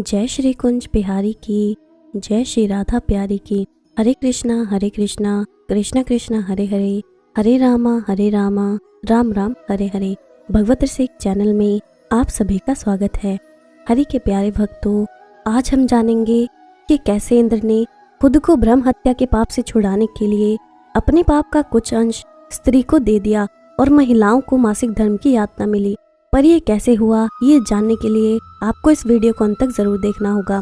जय श्री कुंज बिहारी की, जय श्री राधा प्यारी की। हरे कृष्णा कृष्ण कृष्ण हरे हरे, हरे रामा राम राम हरे हरे। भगवत रसिक चैनल में आप सभी का स्वागत है। हरि के प्यारे भक्तों, आज हम जानेंगे कि कैसे इंद्र ने खुद को ब्रह्म हत्या के पाप से छुड़ाने के लिए अपने पाप का कुछ अंश स्त्री को दे दिया और महिलाओं को मासिक धर्म की यातना मिली। पर ये कैसे हुआ, ये जानने के लिए आपको इस वीडियो को अंत तक जरूर देखना होगा।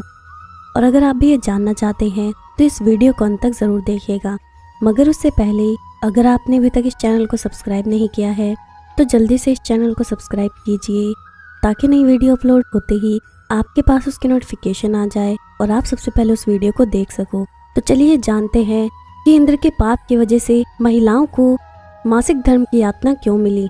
और अगर आप भी ये जानना चाहते हैं तो इस वीडियो को अंत तक जरूर देखिएगा। मगर उससे पहले अगर आपने अभी तक इस चैनल को सब्सक्राइब नहीं किया है तो जल्दी से इस चैनल को सब्सक्राइब कीजिए, ताकि नई वीडियो अपलोड होते ही आपके पास उसकी नोटिफिकेशन आ जाए और आप सबसे पहले उस वीडियो को देख सको। तो चलिए जानते हैं कि इंद्र के पाप की वजह से महिलाओं को मासिक धर्म की यातना क्यों मिली।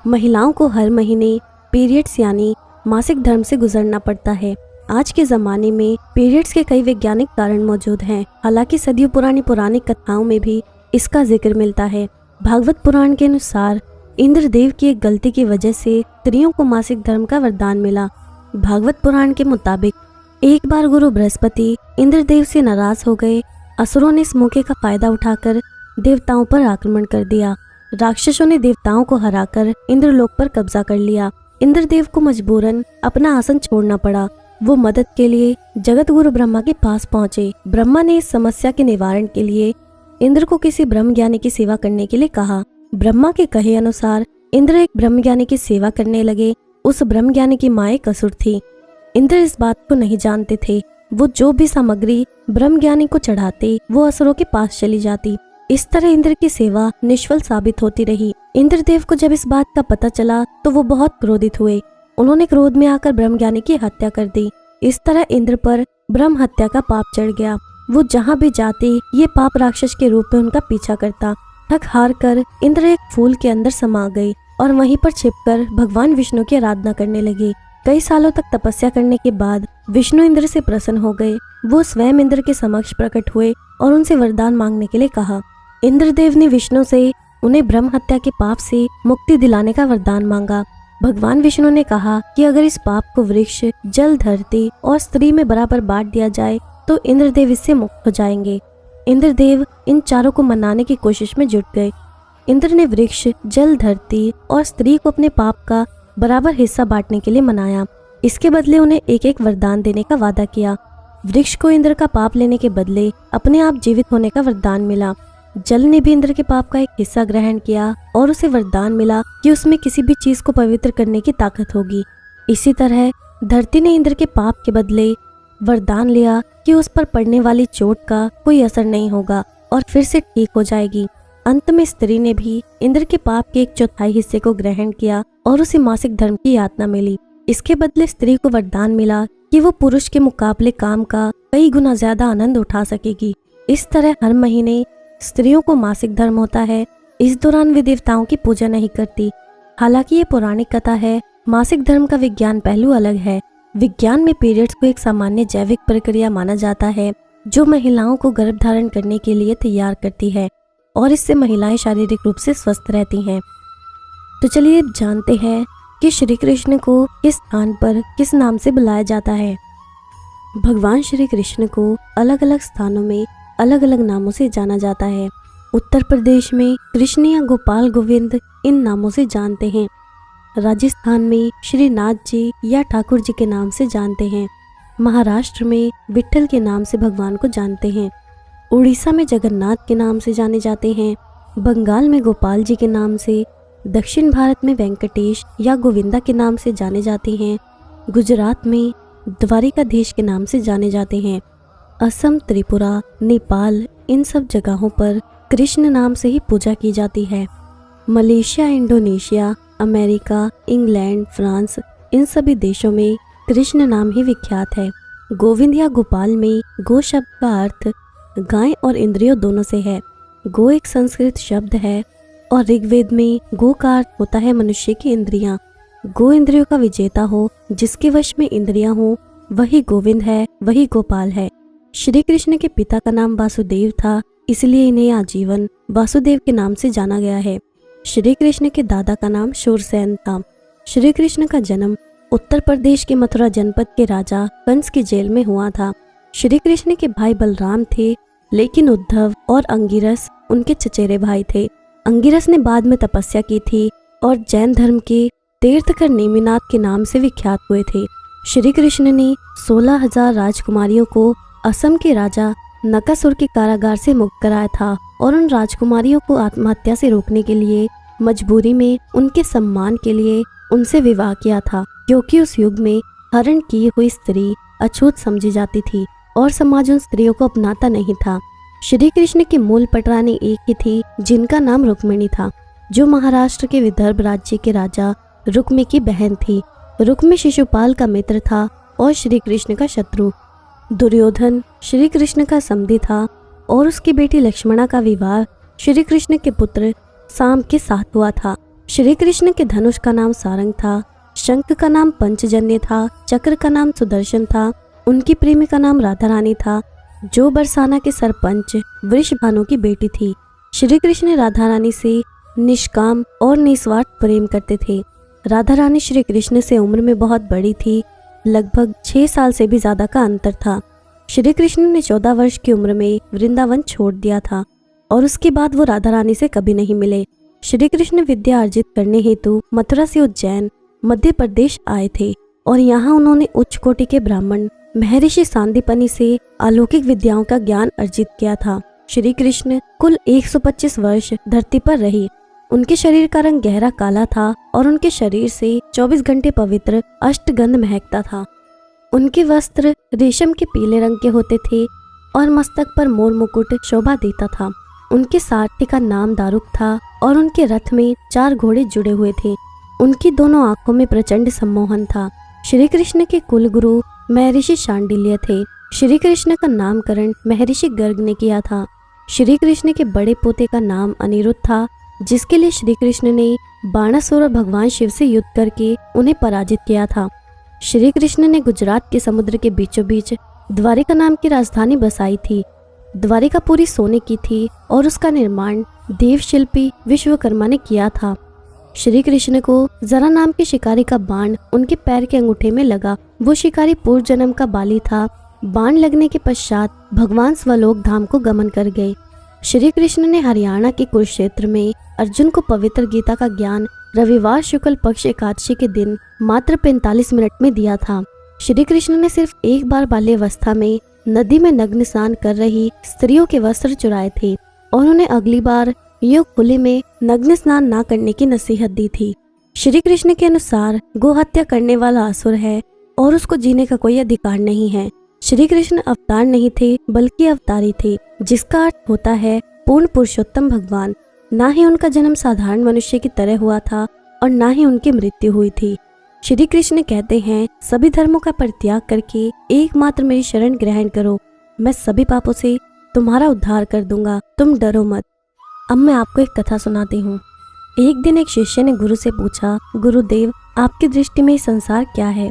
महिलाओं को हर महीने पीरियड्स यानी मासिक धर्म से गुजरना पड़ता है। आज के ज़माने में पीरियड्स के कई वैज्ञानिक कारण मौजूद हैं। हालांकि सदियों पुरानी पौराणिक कथाओं में भी इसका जिक्र मिलता है। भागवत पुराण के अनुसार इंद्रदेव की एक गलती की वजह से स्त्रियों को मासिक धर्म का वरदान मिला। भागवत पुराण के मुताबिक एक बार गुरु बृहस्पति इंद्रदेव से नाराज हो गए। असुरों ने इस मौके का फायदा उठाकर देवताओं पर आक्रमण कर दिया। राक्षसों ने देवताओं को हराकर इंद्रलोक पर कब्जा कर लिया। इंद्रदेव को मजबूरन अपना आसन छोड़ना पड़ा। वो मदद के लिए जगत गुरु ब्रह्मा के पास पहुंचे। ब्रह्मा ने इस समस्या के निवारण के लिए इंद्र को किसी ब्रह्म ज्ञानी की सेवा करने के लिए कहा। ब्रह्मा के कहे अनुसार इंद्र एक ब्रह्म ज्ञानी की सेवा करने लगे। उस ब्रह्म ज्ञानी की मां एक असुर थी। इंद्र इस बात को नहीं जानते थे। वो जो भी सामग्री ब्रह्म ज्ञानी को चढ़ाते वो असुरों के पास चली जाती। इस तरह इंद्र की सेवा निष्फल साबित होती रही। इंद्रदेव को जब इस बात का पता चला तो वो बहुत क्रोधित हुए। उन्होंने क्रोध में आकर ब्रह्म ज्ञानी की हत्या कर दी। इस तरह इंद्र पर ब्रह्म हत्या का पाप चढ़ गया। वो जहाँ भी जाते ये पाप राक्षस के रूप में उनका पीछा करता। थक हार कर इंद्र एक फूल के अंदर समा गए और वहीं पर छिपकर भगवान विष्णु की आराधना करने लगे। कई सालों तक तपस्या करने के बाद विष्णु इंद्र से प्रसन्न हो गए। वो स्वयं इंद्र के समक्ष प्रकट हुए और उनसे वरदान मांगने के लिए कहा। इंद्रदेव ने विष्णु से उन्हें ब्रह्म हत्या के पाप से मुक्ति दिलाने का वरदान मांगा। भगवान विष्णु ने कहा कि अगर इस पाप को वृक्ष, जल, धरती और स्त्री में बराबर बांट दिया जाए तो इंद्रदेव इससे मुक्त हो जाएंगे। इंद्रदेव इन चारों को मनाने की कोशिश में जुट गए। इंद्र ने वृक्ष, जल, धरती और स्त्री को अपने पाप का बराबर हिस्सा बांटने के लिए मनाया। इसके बदले उन्हें एक एक वरदान देने का वादा किया। वृक्ष को इंद्र का पाप लेने के बदले अपने आप जीवित होने का वरदान मिला। जल ने भी इंद्र के पाप का एक हिस्सा ग्रहण किया और उसे वरदान मिला कि उसमें किसी भी चीज को पवित्र करने की ताकत होगी। इसी तरह धरती ने इंद्र के पाप के बदले वरदान लिया कि उस पर पड़ने वाली चोट का कोई असर नहीं होगा और फिर से ठीक हो जाएगी। अंत में स्त्री ने भी इंद्र के पाप के 1/4 हिस्से को ग्रहण किया और उसे मासिक धर्म की यातना मिली। इसके बदले स्त्री को वरदान मिला कि वो पुरुष के मुकाबले काम का कई गुना ज्यादा आनंद उठा सकेगी। इस तरह हर महीने स्त्रियों को मासिक धर्म होता है। इस दौरान वे देवताओं की पूजा नहीं करती। हालांकि ये पौराणिक कथा है। मासिक धर्म का विज्ञान पहलू अलग है। विज्ञान में पीरियड्स को एक सामान्य जैविक प्रक्रिया माना जाता है जो महिलाओं को गर्भ धारण करने के लिए तैयार करती है और इससे महिलाएं शारीरिक रूप से स्वस्थ रहती हैं। तो चलिए जानते हैं कि श्री कृष्ण को इस स्थान पर किस नाम से बुलाया जाता है। भगवान श्री कृष्ण को अलग अलग स्थानों में अलग अलग नामों से जाना जाता है। उत्तर प्रदेश में कृष्ण या गोपाल गोविंद इन नामों से जानते हैं। राजस्थान में श्री नाथ जी या ठाकुर जी के नाम से जानते हैं। महाराष्ट्र में विट्ठल के नाम से भगवान को जानते हैं। उड़ीसा में जगन्नाथ के नाम से जाने जाते हैं। बंगाल में गोपाल जी के नाम से, दक्षिण भारत में वेंकटेश या गोविंदा के नाम से जाने जाते हैं। गुजरात में द्वारिकाधीश के नाम से जाने जाते हैं। असम, त्रिपुरा, नेपाल इन सब जगहों पर कृष्ण नाम से ही पूजा की जाती है। Malaysia, Indonesia, America, England, France in सभी देशों में कृष्ण नाम ही विख्यात है। गोविंद या गोपाल में गो शब्द का अर्थ गाय और इंद्रियों दोनों से है। गो एक संस्कृत शब्द है और ऋग्वेद में गो का अर्थ होता है मनुष्य की इंद्रियां। गो इंद्रियों का विजेता हो, जिसके वश में इंद्रियां हो, वही गोविंद है, वही गोपाल है। श्री कृष्ण के पिता का नाम वासुदेव था, इसलिए इन्हें आजीवन वासुदेव के नाम से जाना गया है। श्री कृष्ण के दादा का नाम शूरसेन था। श्री कृष्ण का जन्म उत्तर प्रदेश के मथुरा जनपद के राजा कंस की जेल में हुआ था। श्री कृष्ण के भाई बलराम थे, लेकिन उद्धव और अंगिरस उनके चचेरे भाई थे। अंगिरस ने बाद में तपस्या की थी और जैन धर्म के तीर्थकर नेमिनाथ के नाम से विख्यात हुए थे। श्री कृष्ण ने 16,000 राजकुमारियों को असम के राजा नकासुर के कारागार से मुक्त कराया था और उन राजकुमारियों को आत्महत्या से रोकने के लिए मजबूरी में उनके सम्मान के लिए उनसे विवाह किया था, क्योंकि उस युग में हरण की हुई स्त्री अछूत समझी जाती थी और समाज उन स्त्रियों को अपनाता नहीं था। श्री कृष्ण की मूल पटरानी एक ही थी, जिनका नाम रुक्मिणी था, जो महाराष्ट्र के विदर्भ राज्य के राजा रुक्मी की बहन थी। रुक्मी शिशुपाल का मित्र था और श्री कृष्ण का शत्रु। दुर्योधन श्री कृष्ण का समधी था और उसकी बेटी लक्ष्मणा का विवाह श्री कृष्ण के पुत्र साम के साथ हुआ था। श्री कृष्ण के धनुष का नाम सारंग था, शंख का नाम पंचजन्य था, चक्र का नाम सुदर्शन था। उनकी प्रेमी का नाम राधा रानी था, जो बरसाना के सरपंच वृषभानु की बेटी थी। श्री कृष्ण राधा रानी से निष्काम और निस्वार्थ प्रेम करते थे। राधा रानी श्री कृष्ण से उम्र में बहुत बड़ी थी, लगभग 6 साल से भी ज्यादा का अंतर था। श्री कृष्ण ने 14 वर्ष की उम्र में वृंदावन छोड़ दिया था और उसके बाद वो राधा रानी से कभी नहीं मिले। श्री कृष्ण विद्या अर्जित करने हेतु मथुरा से उज्जैन मध्य प्रदेश आए थे और यहाँ उन्होंने उच्च कोटि के ब्राह्मण महर्षि सांदीपनि से अलौकिक विद्याओं का ज्ञान अर्जित किया था। श्री कृष्ण कुल 125 वर्ष धरती पर रहे। उनके शरीर का रंग गहरा काला था और उनके शरीर से 24 घंटे पवित्र अष्टगंध महकता था। उनके वस्त्र रेशम के पीले रंग के होते थे और मस्तक पर मोर मुकुट शोभा देता था। उनके सारथी का नाम दारुक था और उनके रथ में 4 घोड़े जुड़े हुए थे। उनकी दोनों आंखों में प्रचंड सम्मोहन था। श्री कृष्ण के कुल गुरु महर्षि शांडिल्य थे। श्री कृष्ण का नामकरण महर्षि गर्ग ने किया था। श्री कृष्ण के बड़े पोते का नाम अनिरुद्ध था, जिसके लिए श्री कृष्ण ने बाणासुर और भगवान शिव से युद्ध करके उन्हें पराजित किया था। श्री कृष्ण ने गुजरात के समुद्र के बीचों बीच द्वारिका नाम की राजधानी बसाई थी। द्वारिका पूरी सोने की थी और उसका निर्माण देवशिल्पी विश्वकर्मा ने किया था। श्री कृष्ण को जरा नाम के शिकारी का बाण उनके पैर के अंगूठे में लगा। वो शिकारी पूर्व जन्म का बाली था। बाण लगने के पश्चात भगवान स्वलोक धाम को गमन कर गए। श्री कृष्ण ने हरियाणा के कुरुक्षेत्र में अर्जुन को पवित्र गीता का ज्ञान रविवार शुक्ल पक्ष एकादशी के दिन मात्र 45 मिनट में दिया था। श्री कृष्ण ने सिर्फ एक बार बाल्यावस्था में नदी में नग्न स्नान कर रही स्त्रियों के वस्त्र चुराए थे और उन्हें अगली बार युग खुले में नग्न स्नान न करने की नसीहत दी थी। श्री कृष्ण के अनुसार गोहत्या करने वाला असुर है और उसको जीने का कोई अधिकार नहीं है। श्री कृष्ण अवतार नहीं थे बल्कि अवतारी थे, जिसका अर्थ होता है पूर्ण पुरुषोत्तम भगवान। ना ही उनका जन्म साधारण मनुष्य की तरह हुआ था और ना ही उनकी मृत्यु हुई थी। श्री कृष्ण कहते हैं, सभी धर्मों का परित्याग करके एकमात्र मेरी शरण ग्रहण करो, मैं सभी पापों से तुम्हारा उद्धार कर दूंगा, तुम डरो मत। अब मैं आपको एक कथा सुनाती हूँ। एक दिन एक शिष्य ने गुरु से पूछा, गुरुदेव आपकी दृष्टि में संसार क्या है?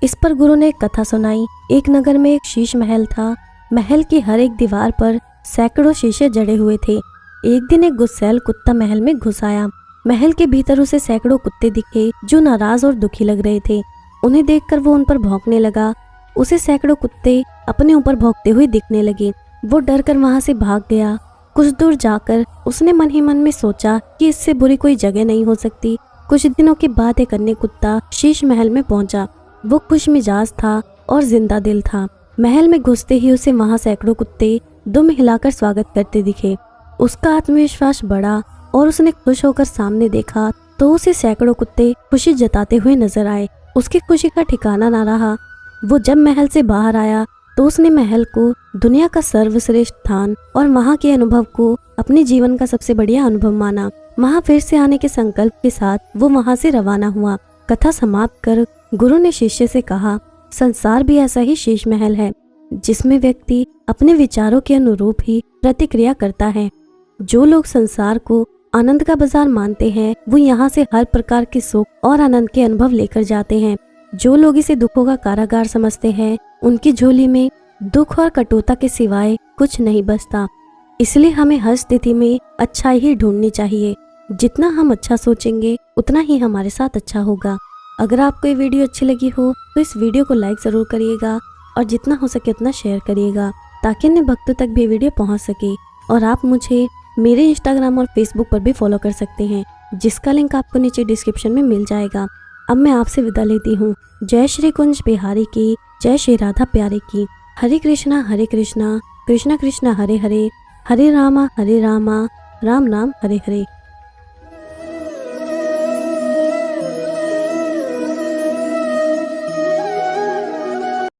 इस पर गुरु ने एक कथा सुनाई। एक नगर में एक शीश महल था। महल की हर एक दीवार पर सैकड़ों शीशे जड़े हुए थे। एक दिन एक गुस्सैल कुत्ता महल में घुस आया। महल के भीतर उसे सैकड़ों कुत्ते दिखे जो नाराज और दुखी लग रहे थे। उन्हें देखकर वो उन पर भौंकने लगा। उसे सैकड़ों कुत्ते अपने ऊपर भौंकते हुए दिखने लगे। वो डर कर वहां से भाग गया। कुछ दूर जाकर उसने मन ही मन में सोचा कि इससे बुरी कोई जगह नहीं हो सकती। कुछ दिनों के बाद एक अन्य कुत्ता शीश महल में पहुंचा। वो खुश मिजाज था और जिंदा दिल था। महल में घुसते ही उसे वहां सैकड़ों कुत्ते दुम हिलाकर स्वागत करते दिखे। उसका आत्मविश्वास बढ़ा और उसने खुश होकर सामने देखा तो उसे सैकड़ों कुत्ते खुशी जताते हुए नजर आए। उसकी खुशी का ठिकाना ना रहा। वो जब महल से बाहर आया तो उसने महल को दुनिया का सर्वश्रेष्ठ स्थान और वहाँ के अनुभव को अपने जीवन का सबसे बढ़िया अनुभव माना। वहाँ फिर से आने के संकल्प के साथ वो वहाँ से रवाना हुआ। कथा समाप्त कर गुरु ने शिष्य से कहा, संसार भी ऐसा ही शीश महल है, जिसमें व्यक्ति अपने विचारों के अनुरूप ही प्रतिक्रिया करता है। जो लोग संसार को आनंद का बाजार मानते हैं, वो यहाँ से हर प्रकार के सुख और आनंद के अनुभव लेकर जाते हैं। जो लोग इसे दुखों का कारागार समझते हैं, उनकी झोली में दुख और कटुता के सिवाय कुछ नहीं बचता। इसलिए हमें हर स्थिति में अच्छाई ही ढूंढनी चाहिए। जितना हम अच्छा सोचेंगे, उतना ही हमारे साथ अच्छा होगा। अगर आपको ये वीडियो अच्छी लगी हो तो इस वीडियो को लाइक ज़रूर करिएगा और जितना हो सके उतना शेयर करिएगा ताकि अन्य भक्तों तक भी वीडियो पहुंच सके। और आप मुझे मेरे इंस्टाग्राम और फेसबुक पर भी फॉलो कर सकते हैं, जिसका लिंक आपको नीचे डिस्क्रिप्शन में मिल जाएगा। अब मैं आपसे विदा लेती हूँ। जय श्री कुंज बिहारी की, जय श्री राधा प्यारी की। हरे कृष्णा कृष्णा कृष्णा हरे हरे, हरे रामा राम राम हरे हरे।